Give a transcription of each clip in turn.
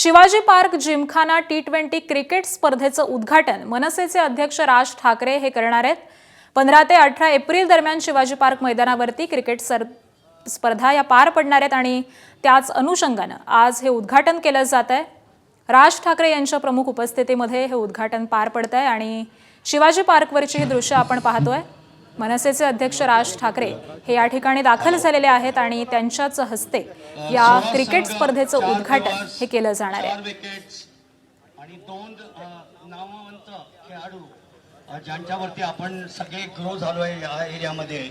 Shivaji Park Gymkhana T20 cricket स्पर्धेचं उद्घाटन मनसेचे अध्यक्ष राज ठाकरे हे करणार आहेत। 15 ते 18 एप्रिल दरम्यान शिवाजी पार्क मैदानावरती क्रिकेट स्पर्धा या पार पडणार आहेत आणि त्याच अनुषंगाने आज हे उद्घाटन केलं जात आहे। राज ठाकरे यांच्या प्रमुख उपस्थितीमध्ये हे उद्घाटन पार पडत आहे आणि शिवाजी पार्कवरची ही दृश्य आपण पाहतोय। मनसेचे अध्यक्ष राज ठाकरे हे या ठिकाणी दाखल झालेले आहेत आणि त्यांच्याच हस्ते या क्रिकेट स्पर्धेचं उद्घाटन हे केलं जाणार आहे। आणि दोन नामवंत खेळाडू ज्यांच्यावरती आपण सगळे ग्रो झालोय या एरियामध्ये,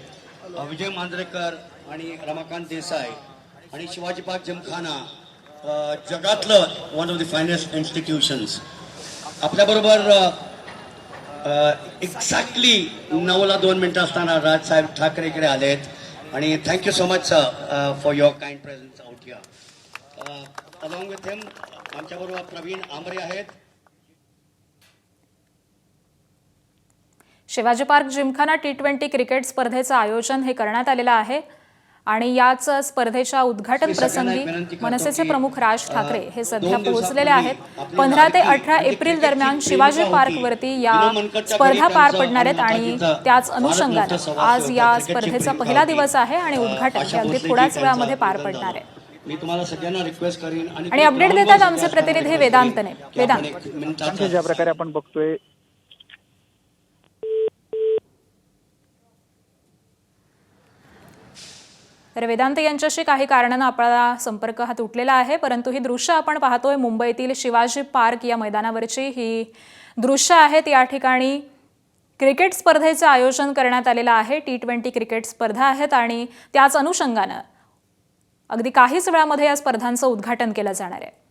विजय मांजरेकर आणि रमाकांत देसाई आणि शिवाजी पार्क जिमखाना जगातलं one of the finest institutions आपल्याबरोबर एक्झॅक्टली 9:02 मिनिटं असताना राजसाहेब ठाकरे इकडे आलेत आणि thank you so much for your kind presence out here. Along with him आमच्याबरोबर प्रवीण आमरे आहेत। Shivaji Park Gymkhana T20 cricket स्पर्धेचं आयोजन हे करण्यात आलेलं आहे आणि याच स्पर्धेच्या उद्घाटन प्रसंगी मनसेचे प्रमुख राज ठाकरे हे सध्या पोहोचलेले आहेत। 15 ते 18 एप्रिल दरम्यान शिवाजी पार्कवरती या स्पर्धा पार पडणार आहेत आणि त्याच अनुषंगाने आज या स्पर्धेचा पहिला दिवस आहे आणि उद्घाटन हे अगदी थोड्याच वेळामध्ये पार पडणार आहे। मी तुम्हाला सगळ्यांना रिक्वेस्ट करीन आणि अपडेट देतात आमचे प्रतिनिधी वेदांतने। वेदांत, ज्या प्रकारे आपण बघतोय तर वेदांत यांच्याशी काही कारणाने आपला संपर्क हा तुटलेला आहे, परंतु ही दृश्य आपण पाहतोय मुंबईतील शिवाजी पार्क या मैदानावरची ही दृश्य आहेत। या ठिकाणी क्रिकेट स्पर्धेचं आयोजन करण्यात आलेलं आहे। T20 क्रिकेट स्पर्धा आहेत आणि त्याच अनुषंगाने अगदी काहीच वेळामध्ये या स्पर्धांचं उद्घाटन केलं जाणार आहे।